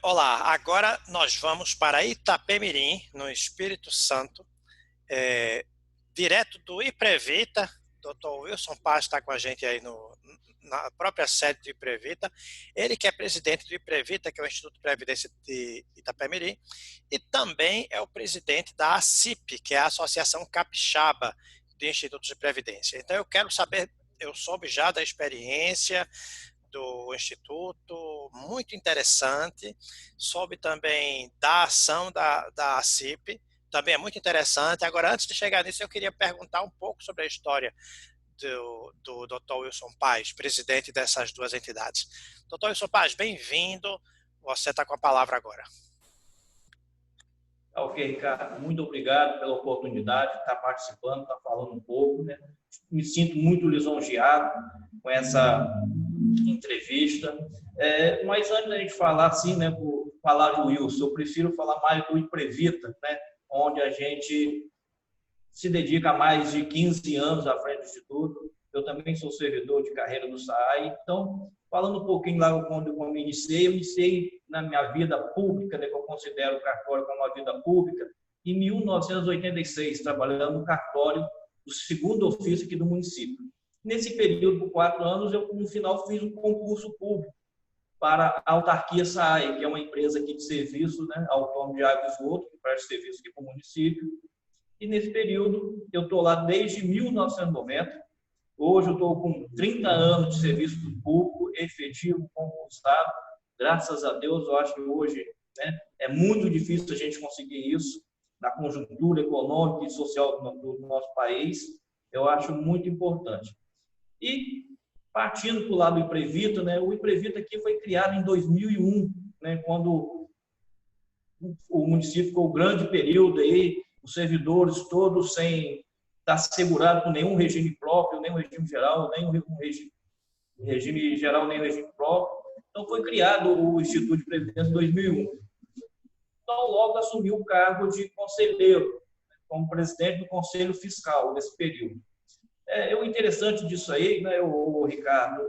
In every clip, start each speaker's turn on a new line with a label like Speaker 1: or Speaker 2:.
Speaker 1: Olá, agora nós vamos para Itapemirim, no Espírito Santo, direto do Iprevita. Dr. Wilson Paz está com a gente aí na própria sede do Iprevita. Ele que é presidente do Iprevita, que é o Instituto de Previdência de Itapemirim, e também é o presidente da ACIP, que é a Associação Capixaba de Institutos de Previdência. Então eu quero saber, eu soube já da experiência do Instituto, muito interessante. Soube também da ação da ACIP, também é muito interessante. Agora, antes de chegar nisso, eu queria perguntar um pouco sobre a história do Dr. Wilson Paz, presidente dessas duas entidades. Dr. Wilson Paz, bem-vindo. Você está com a palavra agora.
Speaker 2: Ok, Ricardo, muito obrigado pela oportunidade de estar participando, estar falando um pouco, né? Me sinto muito lisonjeado com essa entrevista, mas antes da gente falar assim, né, falar do Wilson, eu prefiro falar mais do Iprevita, né, onde a gente se dedica a mais de 15 anos à frente do Instituto. Eu também sou servidor de carreira do SAAI, então, falando um pouquinho lá quando eu iniciei na minha vida pública, né, que eu considero o cartório como uma vida pública, em 1986, trabalhando no cartório do segundo ofício aqui do município. Nesse período, por 4 anos, eu, no final, fiz um concurso público para a autarquia SAAI, que é uma empresa aqui de serviço, né, autônomo de água e esgoto, que presta serviço aqui para o município. E nesse período, eu estou lá desde 1990. Hoje eu estou com 30 anos de serviço público, efetivo, concursado. Graças a Deus, eu acho que hoje, né, é muito difícil a gente conseguir isso na conjuntura econômica e social do nosso país. Eu acho muito importante. E partindo para o lado do Iprevita, né, o Iprevita aqui foi criado em 2001, né, quando o município ficou um grande período aí, os servidores todos sem estar segurados por nenhum regime próprio, nem um regime geral, nem um regime geral, nem um regime próprio. Então foi criado o Instituto de Previdência em 2001. Então logo assumiu o cargo de conselheiro, como presidente do Conselho Fiscal nesse período. O interessante disso aí, né, Ricardo,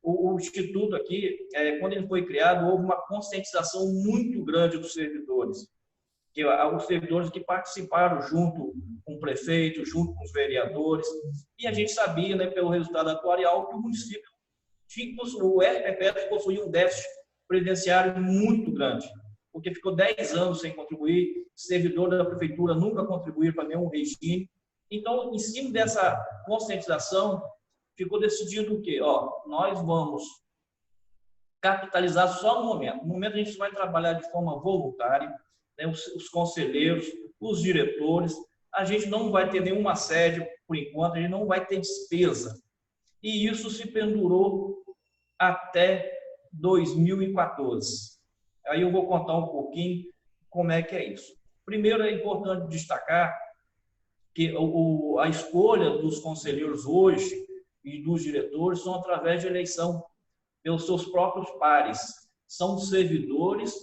Speaker 2: o Instituto aqui, quando ele foi criado, houve uma conscientização muito grande dos servidores. Os servidores que participaram junto com o prefeito, junto com os vereadores, e a gente sabia, né, pelo resultado atuarial, que o município, o RPPS possuía um déficit previdenciário muito grande, porque ficou 10 anos sem contribuir, servidor da prefeitura nunca contribuiu para nenhum regime. Então, em cima dessa conscientização, ficou decidido o quê? Nós vamos capitalizar só no momento. No momento, a gente vai trabalhar de forma voluntária, né, os conselheiros, os diretores. A gente não vai ter nenhuma sede, por enquanto, a gente não vai ter despesa. E isso se pendurou até 2014. Aí eu vou contar um pouquinho como é que é isso. Primeiro, é importante destacar que a escolha dos conselheiros hoje e dos diretores são através de eleição pelos seus próprios pares. São os servidores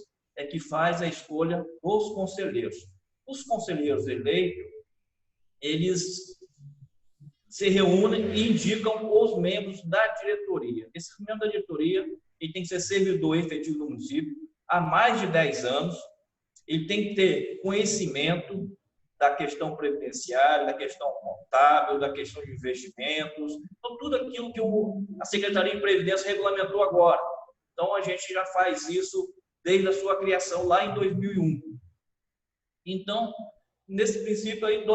Speaker 2: que faz a escolha dos conselheiros. Os conselheiros eleitos, eles se reúnem e indicam os membros da diretoria. Esses membros da diretoria, ele tem que ser servidor efetivo do município há mais de 10 anos, ele tem que ter conhecimento da questão previdenciária, da questão contábil, da questão de investimentos, então, tudo aquilo que a Secretaria de Previdência regulamentou agora. Então, a gente já faz isso desde a sua criação lá em 2001. Então, nesse princípio, aí,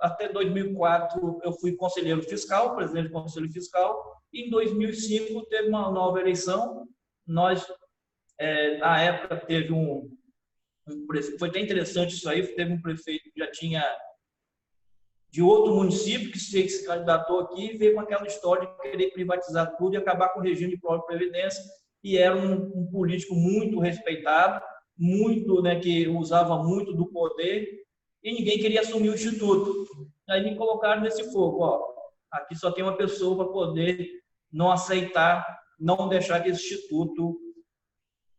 Speaker 2: até 2004, eu fui conselheiro fiscal, presidente do Conselho Fiscal, e em 2005 teve uma nova eleição. Nós, na época, teve foi até interessante isso aí, teve um prefeito que já tinha de outro município que se candidatou aqui e veio com aquela história de querer privatizar tudo e acabar com o regime de própria previdência, e era um político muito respeitado, muito, né, que usava muito do poder, e ninguém queria assumir o Instituto. Aí me colocaram nesse fogo, aqui só tem uma pessoa para poder não aceitar, não deixar que esse Instituto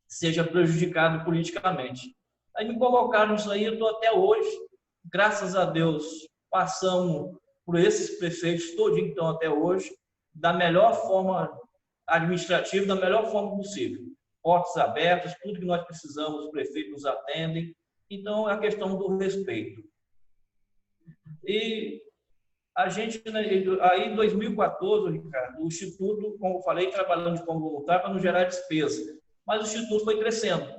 Speaker 2: seja prejudicado politicamente. Aí me colocaram nisso aí, eu estou até hoje, graças a Deus, passamos por esses prefeitos todinho que estão até hoje, da melhor forma administrativa, da melhor forma possível. portas abertas, tudo que nós precisamos, os prefeitos nos atendem. Então, é a questão do respeito. E a gente, aí em 2014, Ricardo, o Instituto, como eu falei, trabalhando de forma voluntária para não gerar despesa. Mas o Instituto foi crescendo.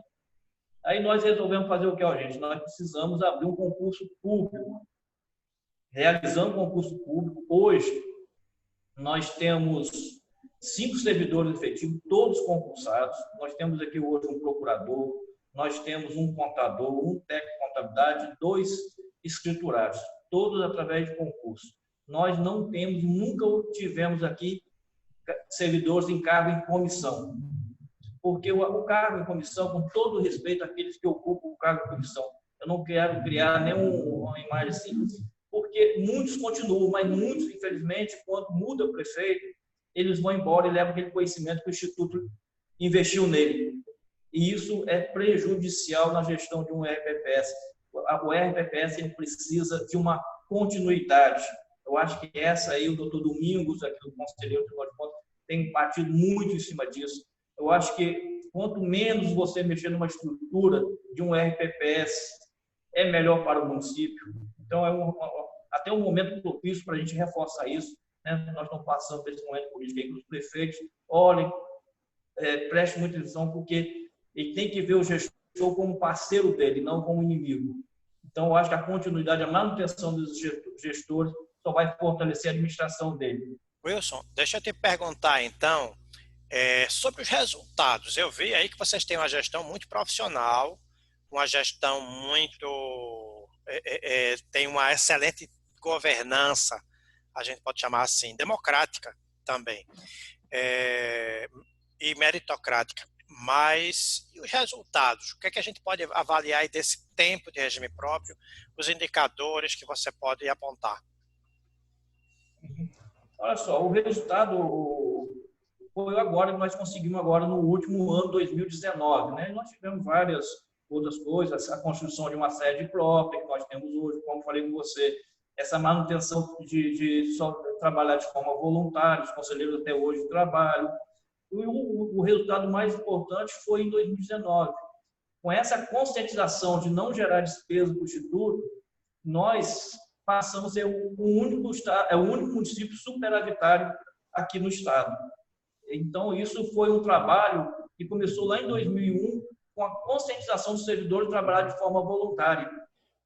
Speaker 2: Aí nós resolvemos fazer o que, gente? Nós precisamos abrir um concurso público. Realizando um concurso público, hoje, nós temos 5 servidores efetivos, todos concursados. Nós temos aqui hoje um procurador, nós temos um contador, um técnico de contabilidade, 2 escriturários, todos através de concurso. Nós não temos, nunca tivemos aqui servidores em cargo em comissão. Porque o cargo em comissão, com todo respeito àqueles que ocupam o cargo em comissão, eu não quero criar nenhuma imagem assim, porque muitos continuam, mas muitos, infelizmente, quando muda o prefeito, eles vão embora e levam aquele conhecimento que o Instituto investiu nele. E isso é prejudicial na gestão de um RPPS. O RPPS ele precisa de uma continuidade. Eu acho que essa aí, o doutor Domingos, aqui do Conselheiro do Tribunal de Contas, tem batido muito em cima disso. Eu acho que quanto menos você mexer numa estrutura de um RPPS, é melhor para o município. Então, até um momento propício para a gente reforçar isso. Né? Nós estamos passando por esse momento político aí, que os prefeitos olhem, prestem muita atenção, porque ele tem que ver o gestor como parceiro dele, não como inimigo. Então, eu acho que a continuidade, a manutenção dos gestores só vai fortalecer a administração dele.
Speaker 1: Wilson, deixa eu te perguntar, então, sobre os resultados. Eu vi aí que vocês têm uma gestão muito profissional, uma gestão muito... tem uma excelente governança, a gente pode chamar assim, democrática também, e meritocrática. Mas e os resultados? O que é que a gente pode avaliar aí desse tempo de regime próprio, os indicadores que você pode apontar?
Speaker 2: Olha só, o resultado foi agora que nós conseguimos agora no último ano, 2019. Né? Nós tivemos várias outras coisas, a construção de uma sede própria que nós temos hoje, como falei com você, essa manutenção de só trabalhar de forma voluntária, os conselheiros até hoje trabalham. E o resultado mais importante foi em 2019. Com essa conscientização de não gerar despesa para o Instituto, nós passamos a ser o único município superavitário aqui no estado. Então, isso foi um trabalho que começou lá em 2001 com a conscientização dos servidores de trabalhar de forma voluntária.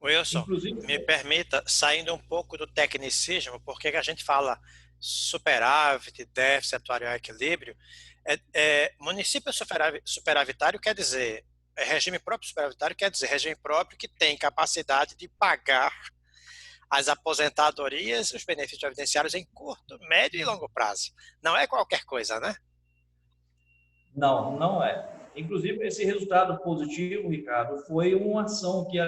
Speaker 1: Wilson, me permita, saindo um pouco do tecnicismo, porque a gente fala superávit, déficit, atuarial, equilíbrio, município superavitário quer dizer, regime próprio superavitário quer dizer regime próprio que tem capacidade de pagar as aposentadorias e os benefícios previdenciários em curto, médio e longo prazo. Não é qualquer coisa, né?
Speaker 2: Não, não é. Inclusive, esse resultado positivo, Ricardo, foi uma ação que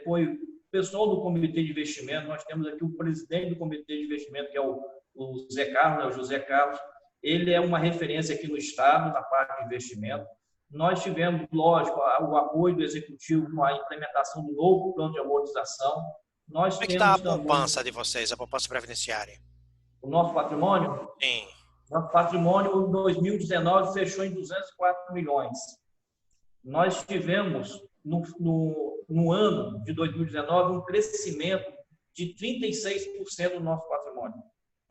Speaker 2: foi o pessoal do Comitê de Investimento. Nós temos aqui o presidente do Comitê de Investimento, que é o Zé Carlos, né, o José Carlos. Ele é uma referência aqui no estado, na parte de investimento. Nós tivemos, lógico, o apoio do Executivo com a implementação do novo plano de amortização.
Speaker 1: Como é que está a poupança de vocês, a poupança previdenciária?
Speaker 2: O nosso patrimônio?
Speaker 1: Sim.
Speaker 2: Nosso patrimônio, em 2019, fechou em 204 milhões. Nós tivemos, no ano de 2019, um crescimento de 36% do nosso patrimônio.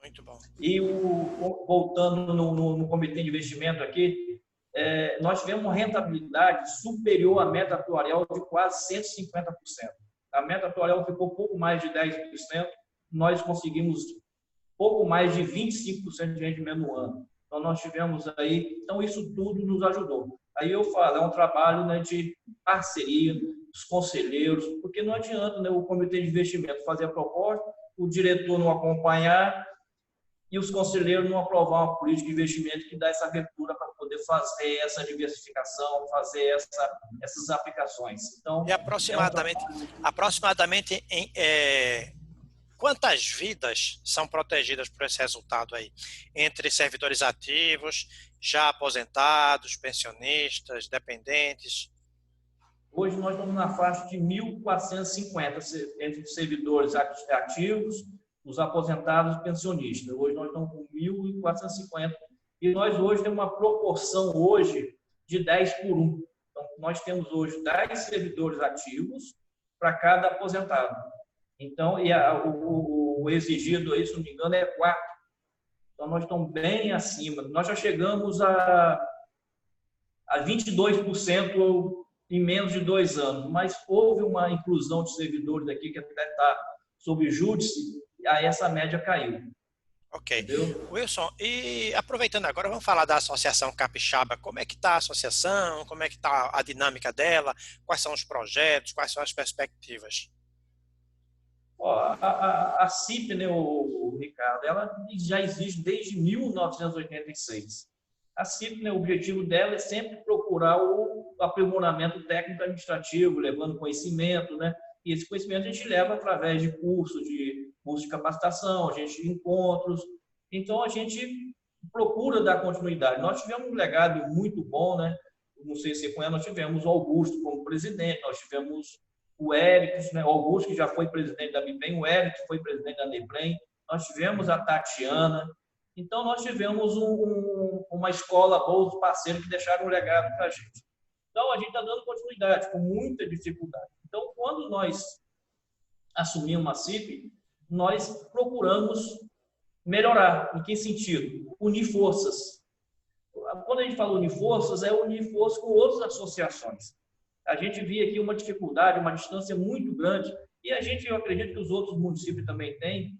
Speaker 1: Muito bom. E,
Speaker 2: voltando no Comitê de Investimento aqui, nós tivemos uma rentabilidade superior à meta atuarial de quase 150%. A meta atuarial ficou pouco mais de 10%, nós conseguimos pouco mais de 25% de rendimento no ano. Então, nós tivemos aí... Então, isso tudo nos ajudou. Aí eu falo, é um trabalho, né, de parceria dos conselheiros, porque não adianta, né, o Comitê de Investimento fazer a proposta, o diretor não acompanhar e os conselheiros não aprovar uma política de investimento que dá essa abertura para poder fazer essa diversificação, fazer essas aplicações. Então,
Speaker 1: e aproximadamente quantas vidas são protegidas por esse resultado aí? Entre servidores ativos, já aposentados, pensionistas, dependentes?
Speaker 2: Hoje nós estamos na faixa de 1.450 entre servidores ativos, os aposentados e pensionistas. Hoje nós estamos com 1.450. E nós hoje temos uma proporção hoje de 10 por 1. Então, nós temos hoje 10 servidores ativos para cada aposentado. Então, o exigido aí, se não me engano, é 4. Então, nós estamos bem acima. Nós já chegamos a 22% em menos de 2 anos, mas houve uma inclusão de servidores aqui que até está sob júdice, e aí essa média caiu.
Speaker 1: Ok.
Speaker 2: Entendeu?
Speaker 1: Wilson, e aproveitando agora, vamos falar da Associação Capixaba. Como é que está a associação? Como é que está a dinâmica dela? Quais são os projetos? Quais são as perspectivas?
Speaker 2: Ó, a CIP, né, o Ricardo, ela já existe desde 1986. A CIP, né, o objetivo dela é sempre procurar o aprimoramento técnico-administrativo, levando conhecimento, né? E esse conhecimento a gente leva através de cursos de capacitação, a gente encontros. Então, a gente procura dar continuidade. Nós tivemos um legado muito bom, né? Não sei se você conhece, nós tivemos o Augusto como presidente, nós tivemos o Érico, né? O Augusto, que já foi presidente da Bibem, o Érico, que foi presidente da Nebrem, nós tivemos a Tatiana. Então, nós tivemos uma escola boa, os parceiros que deixaram um legado para a gente. Então, a gente está dando continuidade, com muita dificuldade. Então, quando nós assumimos a CIP, nós procuramos melhorar. Em que sentido? Unir forças. Quando a gente fala unir forças, é unir forças com outras associações. A gente via aqui uma dificuldade, uma distância muito grande, e eu acredito que os outros municípios também têm,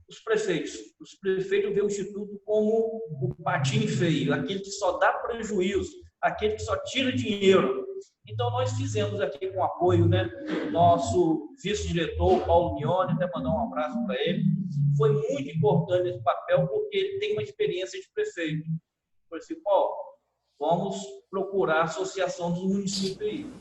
Speaker 2: os prefeitos. Os prefeitos veem o Instituto como o patinho feio, aquele que só dá prejuízo, aquele que só tira dinheiro. Então, nós fizemos aqui com apoio, né, do nosso vice-diretor, Paulo Mione, até mandar um abraço para ele. Foi muito importante esse papel, porque ele tem uma experiência de prefeito. Falei assim, Paulo, vamos procurar a associação dos municípios aí,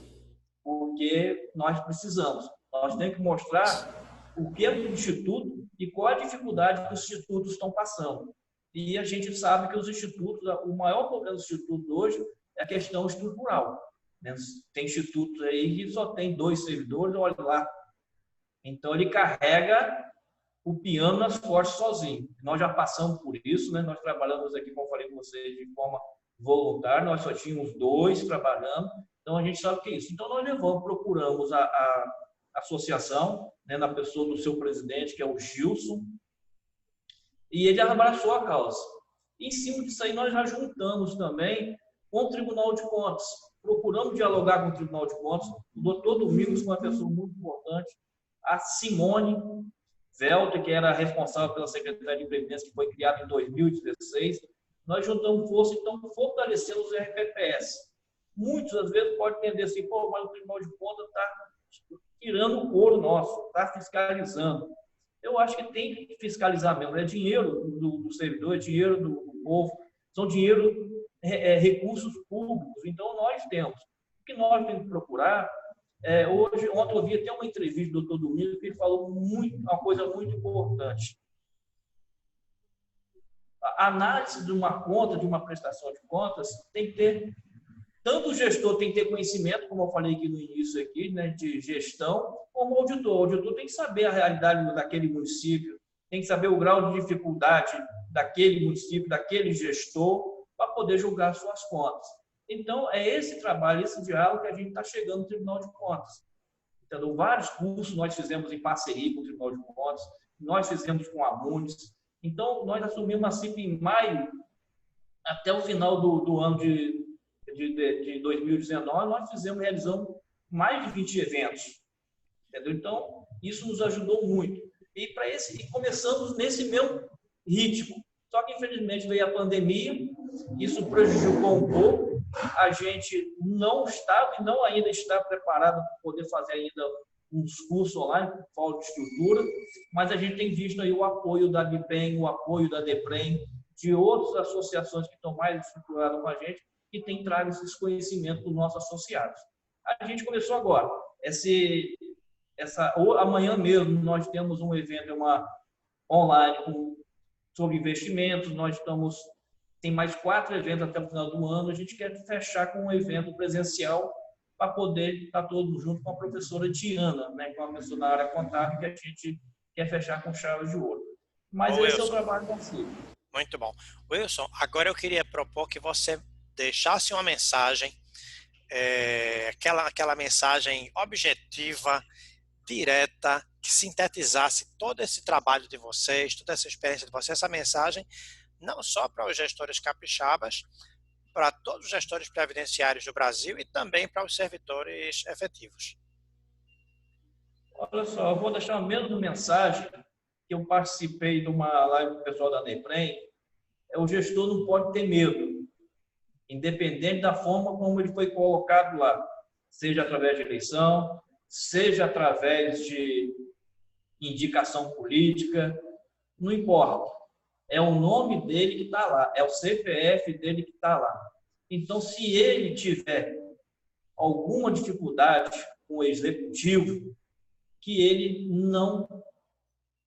Speaker 2: porque nós precisamos. Nós temos que mostrar o que é o Instituto e qual a dificuldade que os institutos estão passando. E a gente sabe que os institutos, o maior problema dos institutos hoje é a questão estrutural. Tem institutos aí que só tem 2 servidores, olha lá. Então, ele carrega o piano nas costas sozinho. Nós já passamos por isso, né? Nós trabalhamos aqui, como eu falei com vocês, de forma voluntária, nós só tínhamos 2 trabalhando, então a gente sabe o que é isso. Então, nós procuramos a associação, né, na pessoa do seu presidente, que é o Gilson, e ele abraçou a causa. Em cima disso aí, nós já juntamos também com o Tribunal de Contas. Procuramos dialogar com o Tribunal de Contas. O doutor Domingos foi uma pessoa muito importante. A Simone Velter, que era responsável pela Secretaria de Previdência, que foi criada em 2016. Nós juntamos força, então fortalecemos os RPPS. Muitos, às vezes, podem entender assim, pô, mas o Tribunal de Contas está tirando o couro nosso, está fiscalizando. Eu acho que tem que fiscalizar mesmo. É dinheiro do servidor, é dinheiro do povo, são dinheiro, recursos públicos. Então, nós temos. O que nós temos que procurar, ontem eu vi até uma entrevista do doutor Domingos, que ele falou uma coisa muito importante. A análise de uma conta, de uma prestação de contas, tem que ter, tanto o gestor tem que ter conhecimento, como eu falei aqui no início, aqui, né, de gestão, como o auditor. O auditor tem que saber a realidade daquele município, tem que saber o grau de dificuldade daquele município, daquele gestor, para poder julgar suas contas. Então, é esse trabalho, esse diálogo que a gente está chegando no Tribunal de Contas. Então, vários cursos nós fizemos em parceria com o Tribunal de Contas, nós fizemos com a Munis. Então, nós assumimos a CIP em maio, até o final do ano de 2019, nós realizamos mais de 20 eventos. Entendeu? Então, isso nos ajudou muito. E começamos nesse mesmo ritmo. Só que, infelizmente, veio a pandemia, isso prejudicou um pouco. A gente não estava e não ainda está preparado para poder fazer ainda uns cursos online, por falta de estrutura, mas a gente tem visto aí o apoio da Bibem, o apoio da Nebrem, de outras associações que estão mais estruturadas com a gente, que tem trago esses conhecimentos para os nossos associados. A gente começou agora. Amanhã mesmo nós temos um evento online sobre investimentos. Tem mais 4 eventos até o final do ano. A gente quer fechar com um evento presencial para poder estar todos juntos com a professora Diana, né, com a professora na área contábil, que a gente quer fechar com chave de ouro. Mas esse é o trabalho da CIP.
Speaker 1: Muito bom. Wilson, agora eu queria propor que você deixasse uma mensagem, aquela mensagem objetiva, direta, que sintetizasse todo esse trabalho de vocês, toda essa experiência de vocês, essa mensagem, não só para os gestores capixabas, para todos os gestores previdenciários do Brasil e também para os servidores efetivos.
Speaker 2: Olha só, eu vou deixar a mesma mensagem que eu participei de uma live do pessoal da NEPREM. O gestor não pode ter medo, independente da forma como ele foi colocado lá, seja através de eleição, seja através de indicação política, não importa. É o nome dele que está lá, é o CPF dele que está lá. Então, se ele tiver alguma dificuldade com o executivo, que ele não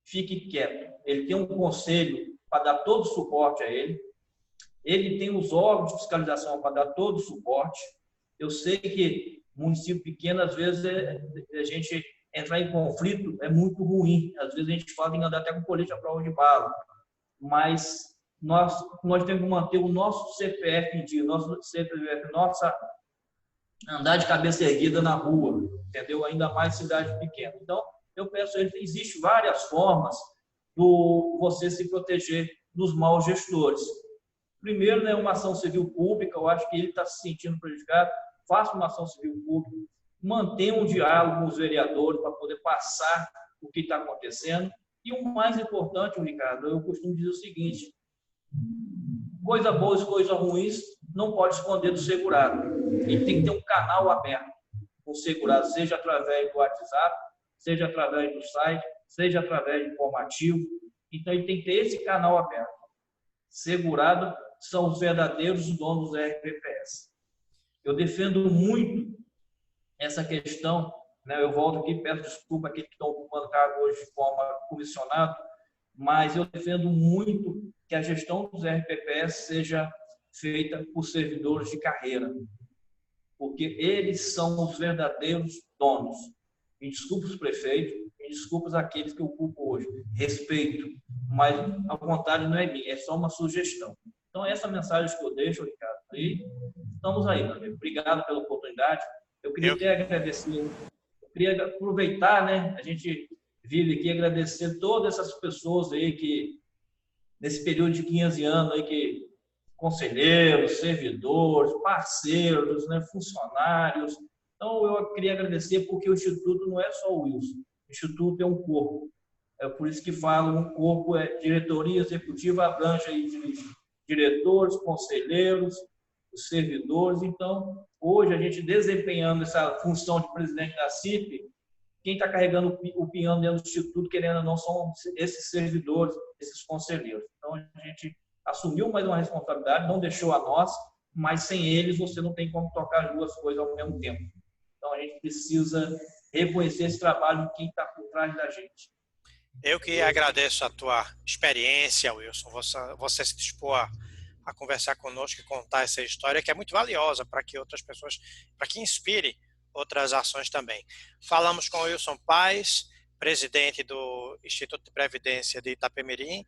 Speaker 2: fique quieto. Ele tem um conselho para dar todo o suporte a ele. Ele tem os órgãos de fiscalização para dar todo o suporte. Eu sei que município pequeno, às vezes, a gente entrar em conflito é muito ruim. Às vezes a gente fala em andar até com colete à prova de bala. Mas nós temos que manter o nosso CPF em dia, nosso CPF, nossa andar de cabeça erguida na rua, entendeu? Ainda mais cidade pequena. Então, eu penso, existe várias formas do você se proteger dos maus gestores. Primeiro, né, uma ação civil pública, eu acho que ele está se sentindo prejudicado, faça uma ação civil pública, mantenha um diálogo com os vereadores para poder passar o que está acontecendo. E o mais importante, Ricardo, eu costumo dizer o seguinte: coisa boas e coisas ruins não pode esconder do segurado. Ele tem que ter um canal aberto com o segurado, seja através do WhatsApp, seja através do site, seja através de informativo. Então, ele tem que ter esse canal aberto. Segurado são os verdadeiros donos do RPPS. Eu defendo muito essa questão, né? Eu volto aqui, peço desculpa a quem estão ocupando cargo hoje de forma comissionada, mas eu defendo muito que a gestão dos RPPS seja feita por servidores de carreira, porque eles são os verdadeiros donos. Me desculpe os prefeitos, me desculpe aqueles que ocupam hoje. Respeito, mas a vontade não é minha, é só uma sugestão. Então, essa mensagem que eu deixo, Ricardo, e estamos aí, meu amigo. Obrigado pela oportunidade. Eu queria até agradecer, eu queria aproveitar, né? A gente vive aqui, agradecer todas essas pessoas aí que, nesse período de 15 anos, aí, que conselheiros, servidores, parceiros, né, funcionários. Então, eu queria agradecer porque o Instituto não é só o Wilson. O Instituto é um corpo. É por isso que falo, um corpo é diretoria executiva, abrange aí diretores, conselheiros, os servidores. Então, hoje, a gente desempenhando essa função de presidente da CIP, quem está carregando o piano dentro do Instituto, querendo ou não, são esses servidores, esses conselheiros. Então, a gente assumiu mais uma responsabilidade, não deixou a nós, mas sem eles você não tem como tocar as duas coisas ao mesmo tempo. Então, a gente precisa reconhecer esse trabalho de quem está por trás da gente.
Speaker 1: Eu que agradeço a tua experiência, Wilson, você se dispor a conversar conosco e contar essa história que é muito valiosa para que outras pessoas, para que inspire outras ações também. Falamos com o Wilson Paes, presidente do Instituto de Previdência de Itapemirim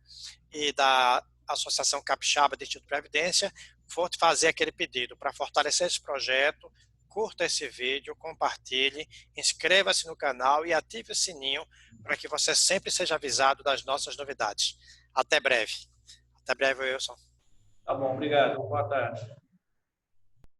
Speaker 1: e da Associação Capixaba de Instituto de Previdência. Vou te fazer aquele pedido para fortalecer esse projeto. Curta esse vídeo, compartilhe, inscreva-se no canal e ative o sininho para que você sempre seja avisado das nossas novidades. Até breve. Até breve, Wilson.
Speaker 2: Tá bom, obrigado. Boa tarde.